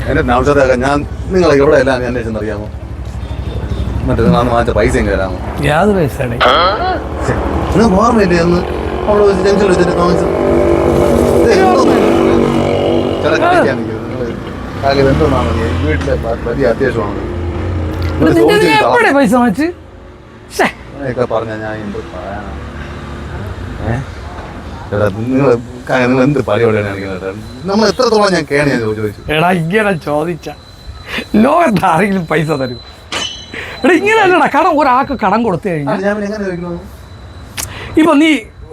എന്റെ നൗഷാദൊക്കെ ഞാൻ നിങ്ങളെ എവിടെ എല്ലാം അന്വേഷിച്ചെന്നറിയാമോ? മറ്റേ നിങ്ങൾ മാറ്റ പൈസയും കയറാമോ? യാത് പൈസ നിങ്ങൾക്ക് ഓർമ്മയില്ലേ അന്ന് അവിടെ വെച്ച് ജംഗ്ഷനിൽ വെച്ചിട്ട് താമസിച്ചു? എന്തോന്നാണ് വീട്ടിലെ വലിയ അത്യാവശ്യമാണ് പൈസ വാങ്ങിച്ച് പറഞ്ഞ ഞാൻ എന്ത് പറയാനാ? നിങ്ങൾ എന്ത് പരിപാടിയാണ് നമ്മൾ എത്രത്തോളം ഞാൻ കേണിയാ ചോദിച്ചു. എടാ ഇങ്ങനെ ചോദിച്ച ലോകത്ത് ആരെങ്കിലും പൈസ തരും? എടാ ഇങ്ങനെ അല്ലടാ, കടം ഒരാൾക്ക് കടം കൊടുത്തു കഴിഞ്ഞാൽ ഇപ്പൊ നീ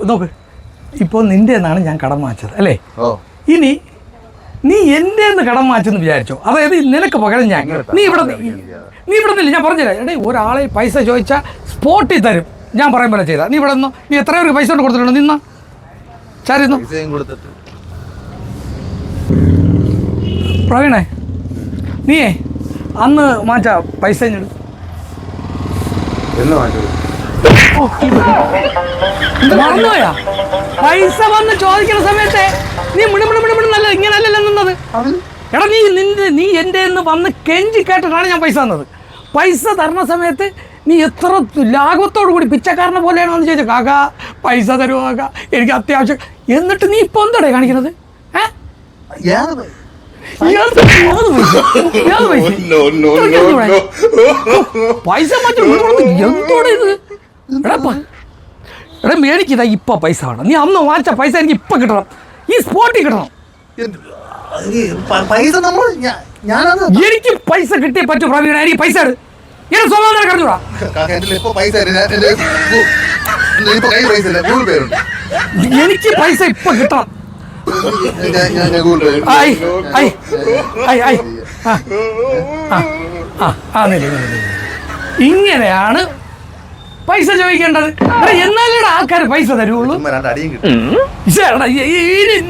നോക്ക്, ഇപ്പൊ നിന്റെ നിന്നാണ് ഞാൻ കടം വാങ്ങിച്ചത് അല്ലേ? ഇനി നീ എൻ്റെ കടം വാങ്ങിച്ചെന്ന് വിചാരിച്ചോ, അതായത് നിനക്ക് പകരം ഞാൻ നീ ഇവിടെ നില്ല. ഞാൻ പറഞ്ഞില്ല, എടേ ഒരാളെ പൈസ ചോദിച്ചാൽ സ്പോട്ടിൽ തരും. ഞാൻ പറയും പോലെ ചെയ്താ നീ ഇവിടെ നിന്നോ. നീ എത്ര പേർക്ക് പൈസ കൊണ്ട് കൊടുത്തിട്ടുണ്ടോ? നിന്ന ചാരിന്നു പ്രവീണേ, നീയേ അന്ന് മാറ്റ പൈസ മറന്നുപോയാ? പൈസ വന്ന് ചോദിക്കുന്ന സമയത്തെ നീ മിടുമിടുമിടുമിടുന്നല്ല, ഇങ്ങനല്ലല്ലോ നിന്നത്. എടാ നീ എൻ്റെ വന്ന് കെഞ്ചി കേട്ടിട്ടാണ് ഞാൻ പൈസ തന്നത്. പൈസ തരണ സമയത്ത് നീ എത്ര ലാഘവത്തോടു കൂടി പിച്ചക്കാരനെ പോലെയാണോ എന്ന് ചോദിച്ചാൽ, കാക്ക പൈസ തരുമോ കാക്ക, എനിക്ക് അത്യാവശ്യം. എന്നിട്ട് നീ ഇപ്പൊ എന്താടേ കാണിക്കണത്? പൈസ എന്തോടെ ഇത്? എടാ മേടിക്കതാ ഇപ്പൊ പൈസ വേണം. നീ അന്ന് വാങ്ങിച്ച പൈസ എനിക്ക് ഇപ്പൊ കിട്ടണം, ഈ സ്പോട്ടിൽ കിട്ടണം. എനിക്ക് പൈസ കിട്ടിയേ പറ്റൂ പ്രവീണ. എനിക്ക് പൈസ എന്റെ സ്വഭാവം കടന്നൂടാ. എനിക്ക് പൈസ ഇപ്പൊ കിട്ടണം. ഇങ്ങനെയാണ് പൈസ ചോദിക്കേണ്ടത്. എന്നാലേ ആൾക്കാർ പൈസ തരുള്ളൂ.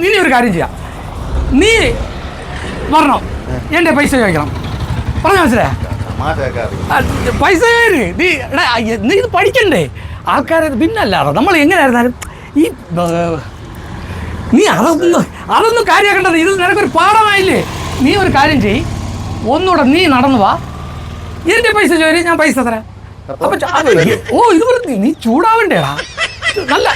ഇനി ഒരു കാര്യം ചെയ്യാം, നീ പറഞ്ഞോ എന്റെ പൈസ ചോദിക്കണം. പറഞ്ഞ മനസ്സിലായ? പൈസ നീ ഇത് പഠിക്കണ്ടേ ആൾക്കാരെ? പിന്നല്ലാതെ നമ്മൾ എങ്ങനെയായിരുന്നാലും ഈ നീ അതൊന്നും കാര്യമാക്കേണ്ടത്. ഇത് നിനക്കൊരു പാഠമായില്ലേ? നീ ഒരു കാര്യം ചെയ്യ്, ഒന്നുകൂടെ നീ നടന്നു വാ, എന്റെ പൈസ ചോദിച്ചു ഞാൻ പൈസ തരാം. അപ്പൊ ഇതുപോലെ നീ ചൂടാവണ്ടേടാ. നല്ല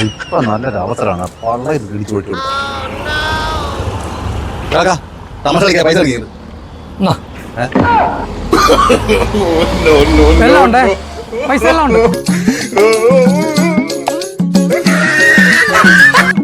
ഇപ്പൊ നല്ലൊരു അവസരമാണ്. പൈസ എല്ലാം ഉണ്ടേ, പൈസ എല്ലാം ഉണ്ട്.